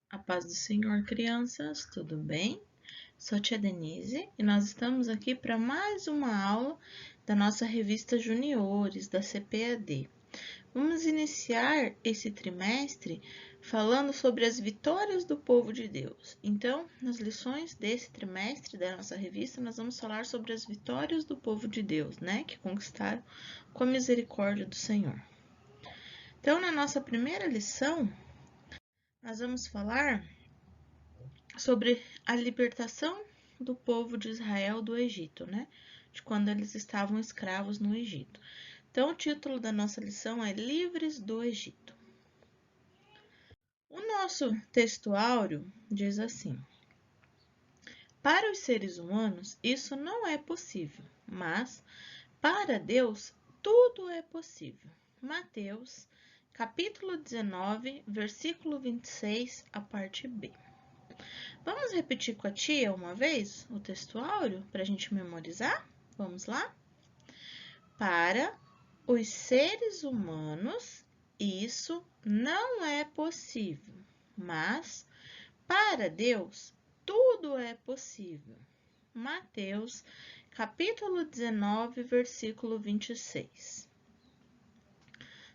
A paz do Senhor, crianças, tudo bem? Sou tia Denise e nós estamos aqui para mais uma aula da nossa revista Juniores, da CPAD. Vamos iniciar esse trimestre falando sobre as vitórias do povo de Deus. Então, nas lições desse trimestre da nossa revista, nós vamos falar sobre as vitórias do povo de Deus, né? Que conquistaram com a misericórdia do Senhor. Então, na nossa primeira lição, nós vamos falar sobre a libertação do povo de Israel do Egito, né? De quando eles estavam escravos no Egito. Então, o título da nossa lição é Livres do Egito. O nosso textuário diz assim: para os seres humanos, isso não é possível, mas para Deus, tudo é possível. Mateus, capítulo 19, versículo 26, a parte B. Vamos repetir com a tia uma vez o textuário para a gente memorizar? Vamos lá? Para os seres humanos, isso não é possível, mas para Deus, tudo é possível. Mateus, capítulo 19, versículo 26.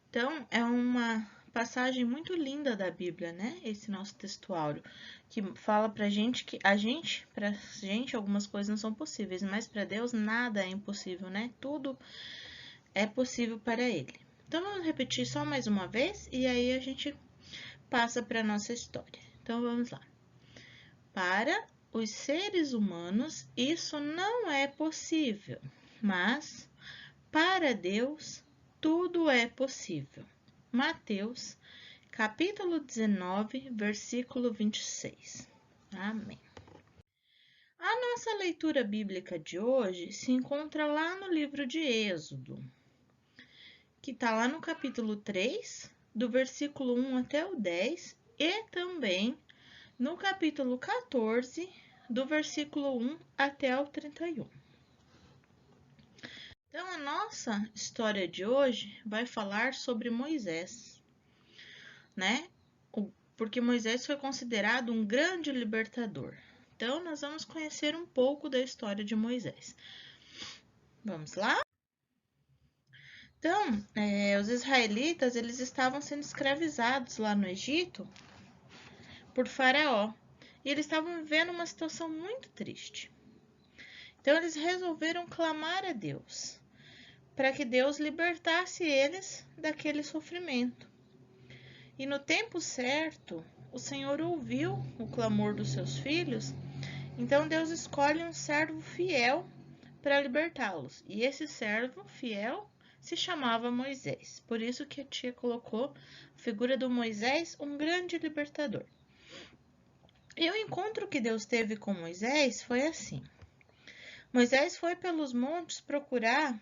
Então, é uma passagem muito linda da Bíblia, né? Esse nosso textuário, que fala pra gente que pra gente algumas coisas não são possíveis, mas para Deus nada é impossível, né? Tudo é possível para Ele. Então, vamos repetir só mais uma vez e aí a gente passa para nossa história. Então, vamos lá. Para os seres humanos, isso não é possível, mas para Deus, tudo é possível. Mateus, capítulo 19, versículo 26. Amém. A nossa leitura bíblica de hoje se encontra lá no livro de Êxodo, que está lá no capítulo 3, do versículo 1 até o 10, e também no capítulo 14, do versículo 1 até o 31. Então, a nossa história de hoje vai falar sobre Moisés, né? Porque Moisés foi considerado um grande libertador. Então, nós vamos conhecer um pouco da história de Moisés. Vamos lá? Então, os israelitas, eles estavam sendo escravizados lá no Egito por Faraó. E eles estavam vivendo uma situação muito triste. Então, eles resolveram clamar a Deus, para que Deus libertasse eles daquele sofrimento. E no tempo certo, o Senhor ouviu o clamor dos seus filhos, então Deus escolhe um servo fiel para libertá-los. E esse servo fiel se chamava Moisés. Por isso que a tia colocou a figura do Moisés, um grande libertador. E o encontro que Deus teve com Moisés foi assim. Moisés foi pelos montes procurar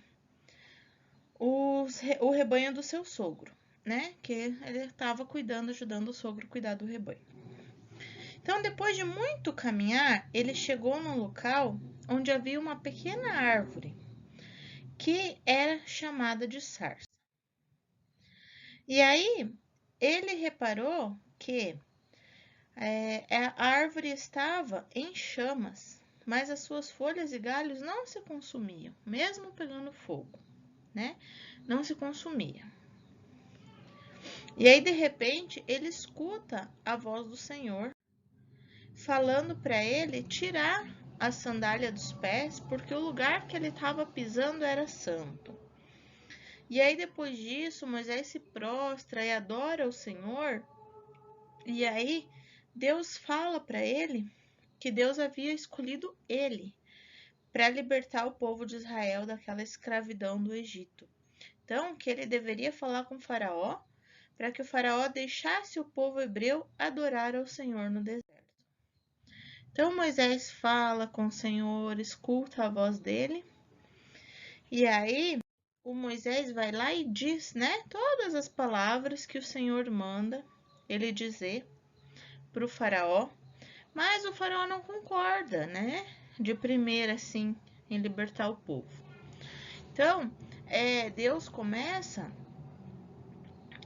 o rebanho do seu sogro, né? Que ele estava cuidando, ajudando o sogro a cuidar do rebanho. Então, depois de muito caminhar, ele chegou num local onde havia uma pequena árvore, que era chamada de sarça. E aí, ele reparou que a árvore estava em chamas, mas as suas folhas e galhos não se consumiam, mesmo pegando fogo, né? Não se consumia. E aí, de repente, ele escuta a voz do Senhor falando para ele tirar a sandália dos pés, porque o lugar que ele estava pisando era santo. E aí, depois disso, Moisés se prostra e adora o Senhor. E aí, Deus fala para ele que Deus havia escolhido ele para libertar o povo de Israel daquela escravidão do Egito. Então, que ele deveria falar com o Faraó para que o Faraó deixasse o povo hebreu adorar ao Senhor no deserto. Então Moisés fala com o Senhor, escuta a voz dele, e aí o Moisés vai lá e diz, né, todas as palavras que o Senhor manda ele dizer para o faraó, mas o faraó não concorda, né, de primeira assim, em libertar o povo. Então, Deus começa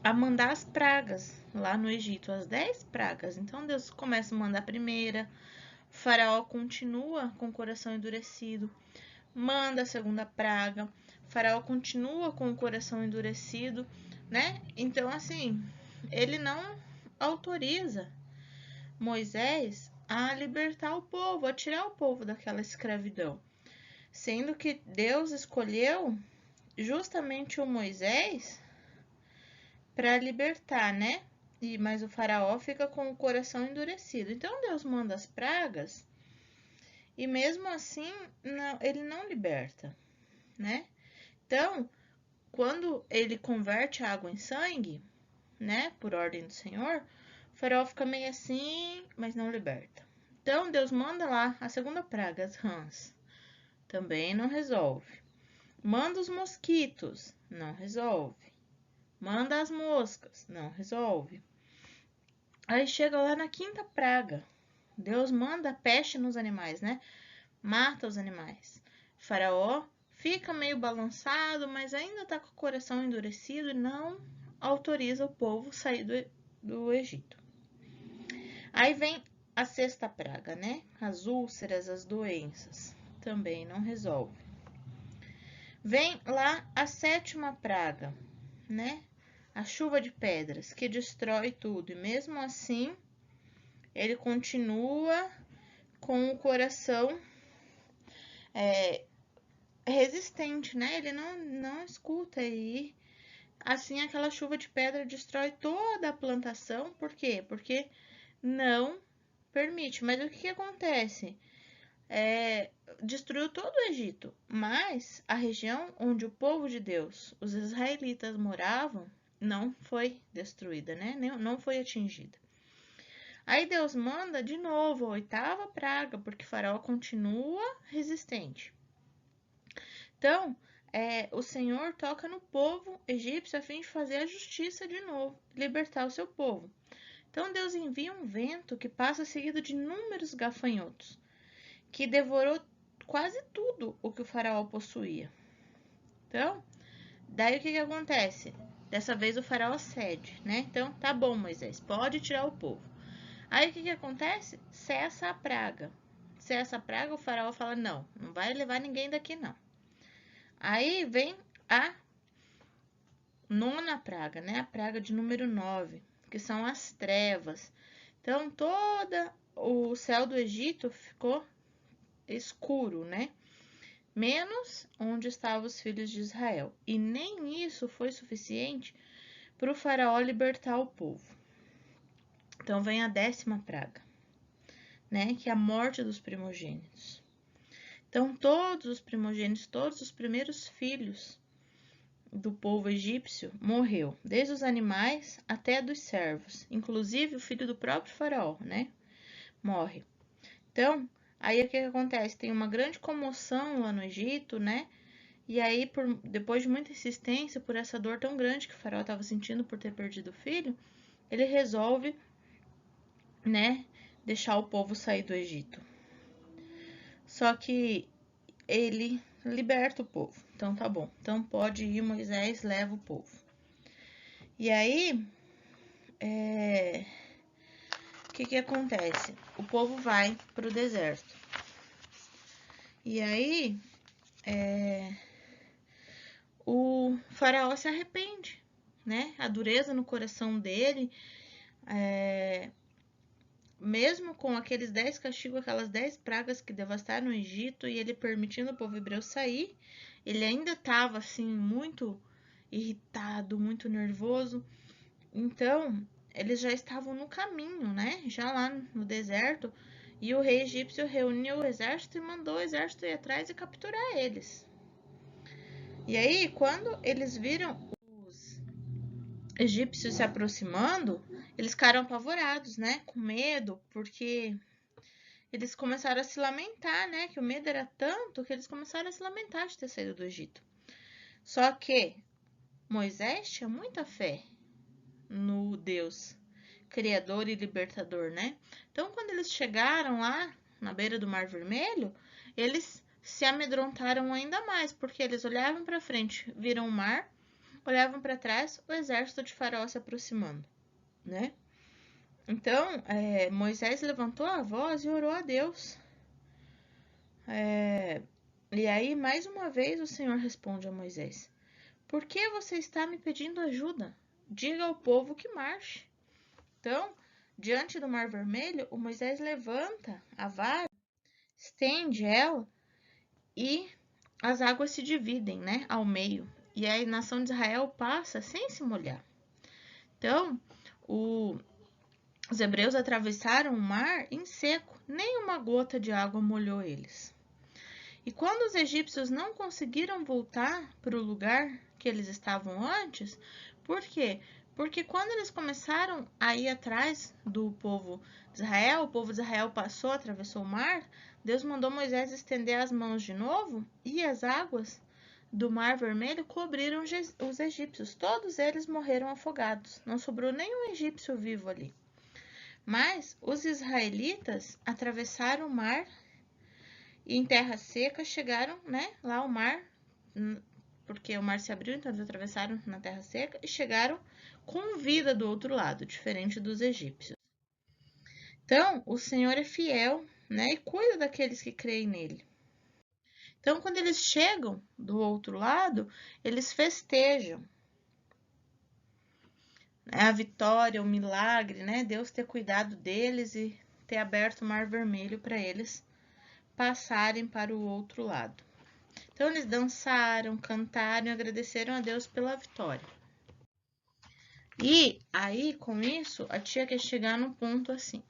a mandar as pragas lá no Egito, as 10 pragas. Então Deus começa a mandar a primeira, o faraó continua com o coração endurecido, manda a segunda praga, o faraó continua com o coração endurecido, né? Então, assim, ele não autoriza Moisés a libertar o povo, a tirar o povo daquela escravidão, sendo que Deus escolheu justamente o Moisés para libertar, né? Mas o faraó fica com o coração endurecido. Então Deus manda as pragas e mesmo assim ele não liberta, né? Então, quando ele converte a água em sangue, né, por ordem do Senhor, o faraó fica meio assim, mas não liberta. Então Deus manda lá a segunda praga, as rãs. Também não resolve. Manda os mosquitos, não resolve. Manda as moscas, não resolve. Aí chega lá na quinta praga. Deus manda peste nos animais, né? Mata os animais. Faraó fica meio balançado, mas ainda tá com o coração endurecido e não autoriza o povo sair do Egito. Aí vem a sexta praga, né? As úlceras, as doenças. Também não resolve. Vem lá a sétima praga, né? A chuva de pedras, que destrói tudo. E mesmo assim, ele continua com o coração resistente, né? Ele não escuta e assim aquela chuva de pedra destrói toda a plantação. Por quê? Porque não permite. Mas o que acontece? Destruiu todo o Egito, mas a região onde o povo de Deus, os israelitas, moravam, não foi destruída, né? Não foi atingida. Aí Deus manda de novo a oitava praga, porque Faraó continua resistente. Então, o Senhor toca no povo egípcio a fim de fazer a justiça de novo, libertar o seu povo. Então Deus envia um vento que passa seguido de inúmeros gafanhotos, que devorou quase tudo o que o faraó possuía. Então, daí o que acontece? Dessa vez o faraó cede, né? Então, tá bom, Moisés, pode tirar o povo. Aí o que acontece? Cessa a praga. Cessa a praga, o faraó fala, não vai levar ninguém daqui não. Aí vem a nona praga, né? A praga de número 9, que são as trevas. Então, todo o céu do Egito ficou escuro, né? Menos onde estavam os filhos de Israel. E nem isso foi suficiente para o faraó libertar o povo. Então vem a 10ª praga, né? Que é a morte dos primogênitos. Então todos os primogênitos, todos os primeiros filhos do povo egípcio morreu, desde os animais até dos servos, inclusive o filho do próprio faraó, né? Morre. Então, aí o que acontece? Tem uma grande comoção lá no Egito, né? E aí, depois de muita insistência, por essa dor tão grande que o faraó estava sentindo por ter perdido o filho, ele resolve, né, deixar o povo sair do Egito. Só que ele liberta o povo. Então tá bom. Então pode ir, Moisés, leva o povo. E aí, o que acontece? O povo vai para o deserto. E aí, o faraó se arrepende, né? A dureza no coração dele, mesmo com aqueles 10 castigos, aquelas 10 pragas que devastaram o Egito e ele permitindo o povo hebreu sair, ele ainda estava assim muito irritado, muito nervoso. Então, eles já estavam no caminho, né? Já lá no deserto, e o rei egípcio reuniu o exército e mandou o exército ir atrás e capturar eles. E aí, quando eles viram os egípcios se aproximando, eles ficaram apavorados, né? Com medo, porque eles começaram a se lamentar, né? Que o medo era tanto que eles começaram a se lamentar de ter saído do Egito. Só que Moisés tinha muita fé no Deus Criador e Libertador, né? Então, quando eles chegaram lá na beira do Mar Vermelho, eles se amedrontaram ainda mais, porque eles olhavam para frente, viram o mar, olhavam para trás, o exército de Faraó se aproximando, né? Então, Moisés levantou a voz e orou a Deus. E aí, mais uma vez, o Senhor responde a Moisés: Por que você está me pedindo ajuda? Diga ao povo que marche. Então, diante do Mar Vermelho, o Moisés levanta a vara, estende ela e as águas se dividem, né, ao meio. E a nação de Israel passa sem se molhar. Então, os hebreus atravessaram o mar em seco, nem uma gota de água molhou eles. E quando os egípcios não conseguiram voltar para o lugar que eles estavam antes, por quê? Porque quando eles começaram a ir atrás do povo de Israel, o povo de Israel passou, atravessou o mar, Deus mandou Moisés estender as mãos de novo e as águas do Mar Vermelho cobriram os egípcios. Todos eles morreram afogados. Não sobrou nenhum egípcio vivo ali. Mas os israelitas atravessaram o mar e em terra seca chegaram, né, lá ao mar, porque o mar se abriu, então eles atravessaram na terra seca e chegaram com vida do outro lado, diferente dos egípcios. Então, o Senhor é fiel, né, e cuida daqueles que creem nele. Então, quando eles chegam do outro lado, eles festejam a vitória, o milagre, né? Deus ter cuidado deles e ter aberto o Mar Vermelho para eles passarem para o outro lado. Então eles dançaram, cantaram e agradeceram a Deus pela vitória. E aí, com isso, a tia quer chegar no ponto assim.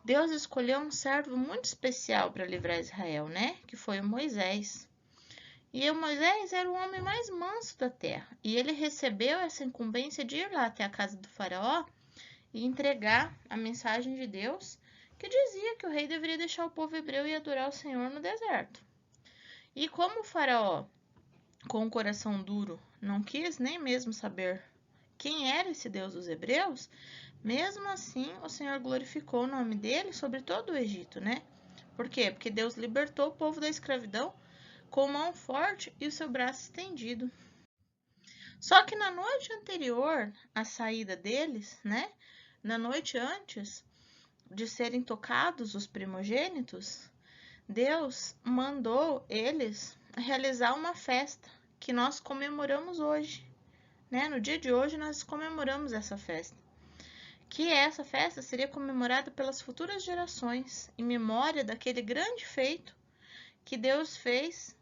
Deus escolheu um servo muito especial para livrar Israel, né? Que foi o Moisés. E o Moisés era o homem mais manso da terra. E ele recebeu essa incumbência de ir lá até a casa do faraó e entregar a mensagem de Deus, que dizia que o rei deveria deixar o povo hebreu e adorar o Senhor no deserto. E como o faraó, com o coração duro, não quis nem mesmo saber quem era esse Deus dos hebreus, mesmo assim o Senhor glorificou o nome dele sobre todo o Egito, né? Por quê? Porque Deus libertou o povo da escravidão com mão forte e o seu braço estendido. Só que na noite anterior à saída deles, né? Na noite antes de serem tocados os primogênitos, Deus mandou eles realizar uma festa que nós comemoramos hoje, né? No dia de hoje nós comemoramos essa festa. Que essa festa seria comemorada pelas futuras gerações, em memória daquele grande feito que Deus fez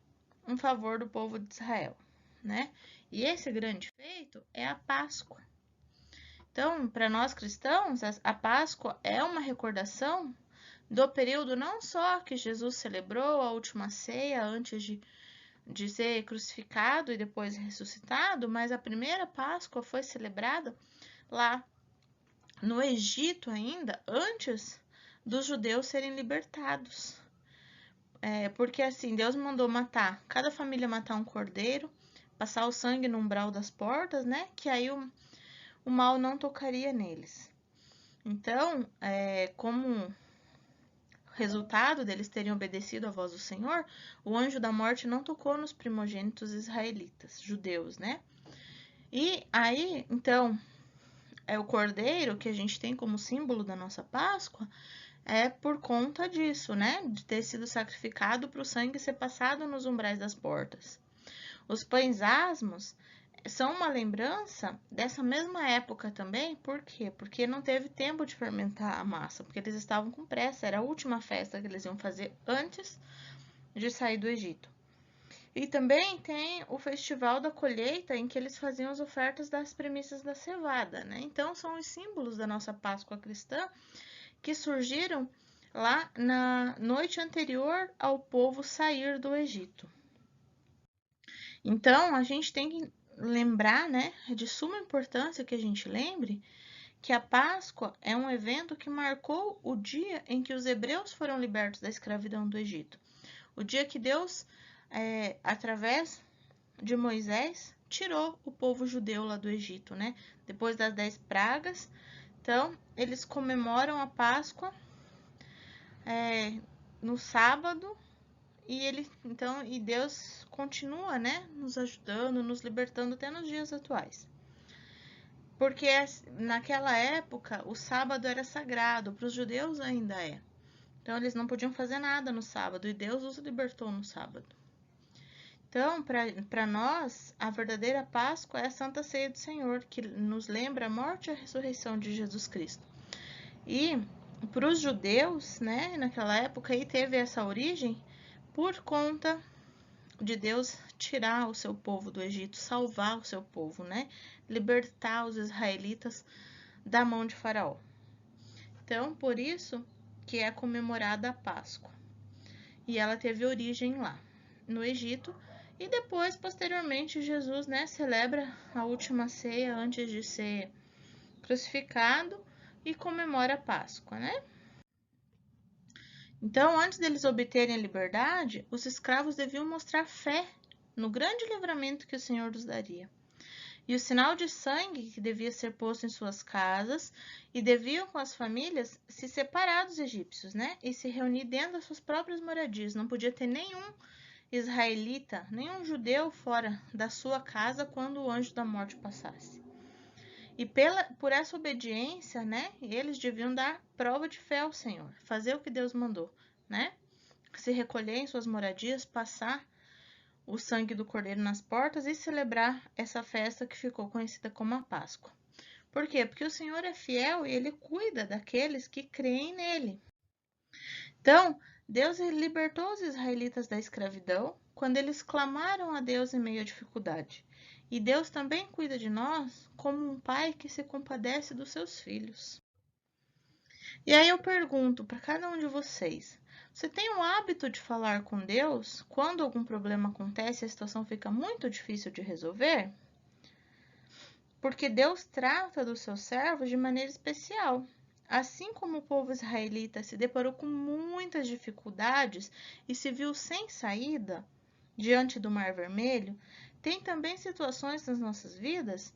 em favor do povo de Israel, né? E esse grande feito é a Páscoa. Então, para nós cristãos, a Páscoa é uma recordação do período não só que Jesus celebrou a última ceia antes de ser crucificado e depois ressuscitado, mas a primeira Páscoa foi celebrada lá no Egito ainda, antes dos judeus serem libertados. Porque assim, Deus mandou matar, cada família matar um cordeiro, passar o sangue no umbral das portas, né? Que aí o mal não tocaria neles. Então, como resultado deles terem obedecido à voz do Senhor, o anjo da morte não tocou nos primogênitos israelitas, judeus, né? E aí, então, o cordeiro que a gente tem como símbolo da nossa Páscoa é por conta disso, né? De ter sido sacrificado para o sangue ser passado nos umbrais das portas. Os pães asmos são uma lembrança dessa mesma época também, por quê? Porque não teve tempo de fermentar a massa, porque eles estavam com pressa, era a última festa que eles iam fazer antes de sair do Egito. E também tem o festival da colheita, em que eles faziam as ofertas das primícias da cevada, né? Então, são os símbolos da nossa Páscoa cristã que surgiram lá na noite anterior ao povo sair do Egito. Então, a gente tem que lembrar, né, de suma importância que a gente lembre que a Páscoa é um evento que marcou o dia em que os hebreus foram libertos da escravidão do Egito. O dia que Deus, através de Moisés, tirou o povo judeu lá do Egito, né? Depois das 10 pragas. Então, eles comemoram a Páscoa no sábado e Deus continua, né, nos ajudando, nos libertando até nos dias atuais. Porque naquela época o sábado era sagrado, para os judeus ainda é. Então eles não podiam fazer nada no sábado e Deus os libertou no sábado. Então, para nós, a verdadeira Páscoa é a Santa Ceia do Senhor, que nos lembra a morte e a ressurreição de Jesus Cristo. E para os judeus, né, naquela época, aí teve essa origem por conta de Deus tirar o seu povo do Egito, salvar o seu povo, né, libertar os israelitas da mão de Faraó. Então, por isso que é comemorada a Páscoa. E ela teve origem lá, no Egito. E depois, posteriormente, Jesus, né, celebra a última ceia antes de ser crucificado e comemora a Páscoa, né? Então, antes deles obterem a liberdade, os escravos deviam mostrar fé no grande livramento que o Senhor lhes daria. E o sinal de sangue que devia ser posto em suas casas, e deviam com as famílias se separar dos egípcios, né? E se reunir dentro das suas próprias moradias. Não podia ter nenhum israelita, nenhum judeu fora da sua casa quando o anjo da morte passasse. E por essa obediência, né, eles deviam dar prova de fé ao Senhor, fazer o que Deus mandou, né? Se recolher em suas moradias, passar o sangue do cordeiro nas portas e celebrar essa festa que ficou conhecida como a Páscoa. Por quê? Porque o Senhor é fiel e Ele cuida daqueles que creem nele. Então, Deus libertou os israelitas da escravidão quando eles clamaram a Deus em meio à dificuldade. E Deus também cuida de nós como um pai que se compadece dos seus filhos. E aí eu pergunto para cada um de vocês: você tem o hábito de falar com Deus quando algum problema acontece e a situação fica muito difícil de resolver? Porque Deus trata dos seus servos de maneira especial. Assim como o povo israelita se deparou com muitas dificuldades e se viu sem saída diante do Mar Vermelho, tem também situações nas nossas vidas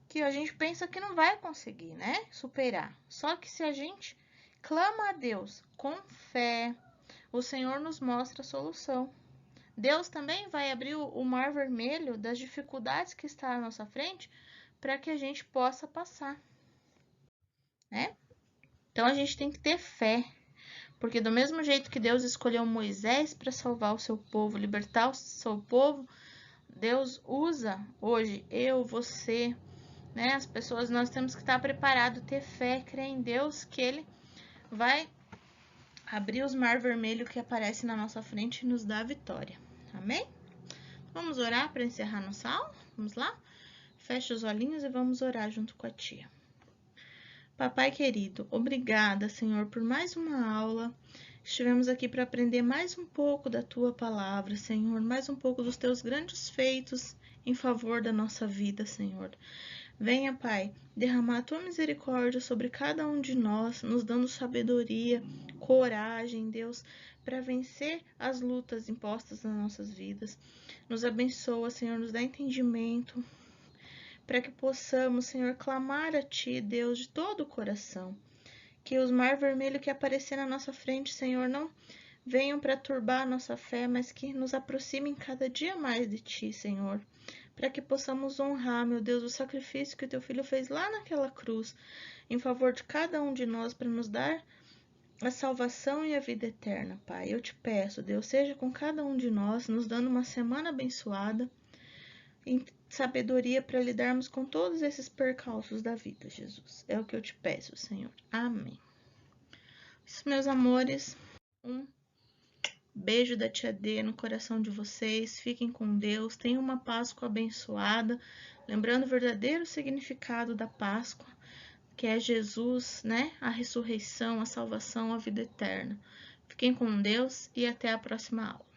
que a gente pensa que não vai conseguir, né, superar. Só que se a gente clama a Deus com fé, o Senhor nos mostra a solução. Deus também vai abrir o Mar Vermelho das dificuldades que está à nossa frente para que a gente possa passar, né? Então a gente tem que ter fé, porque do mesmo jeito que Deus escolheu Moisés para salvar o seu povo, libertar o seu povo, Deus usa hoje eu, você, né? As pessoas, nós temos que estar preparados, ter fé, crer em Deus que Ele vai abrir os mar vermelho que aparecem na nossa frente e nos dar a vitória. Amém? Vamos orar para encerrar nossa aula? Vamos lá? Feche os olhinhos e vamos orar junto com a tia. Papai querido, obrigada, Senhor, por mais uma aula. Estivemos aqui para aprender mais um pouco da Tua palavra, Senhor, mais um pouco dos Teus grandes feitos em favor da nossa vida, Senhor. Venha, Pai, derramar a Tua misericórdia sobre cada um de nós, nos dando sabedoria, coragem, Deus, para vencer as lutas impostas nas nossas vidas. Nos abençoa, Senhor, nos dá entendimento, para que possamos, Senhor, clamar a Ti, Deus, de todo o coração. Que os mar vermelhos que aparecer na nossa frente, Senhor, não venham para turbar a nossa fé, mas que nos aproximem cada dia mais de Ti, Senhor. Para que possamos honrar, meu Deus, o sacrifício que o Teu Filho fez lá naquela cruz, em favor de cada um de nós, para nos dar a salvação e a vida eterna, Pai. Eu te peço, Deus, seja com cada um de nós, nos dando uma semana abençoada, em sabedoria para lidarmos com todos esses percalços da vida, Jesus. É o que eu te peço, Senhor. Amém. Isso, meus amores, um beijo da Tia D no coração de vocês. Fiquem com Deus. Tenham uma Páscoa abençoada. Lembrando o verdadeiro significado da Páscoa, que é Jesus, né? A ressurreição, a salvação, a vida eterna. Fiquem com Deus e até a próxima aula.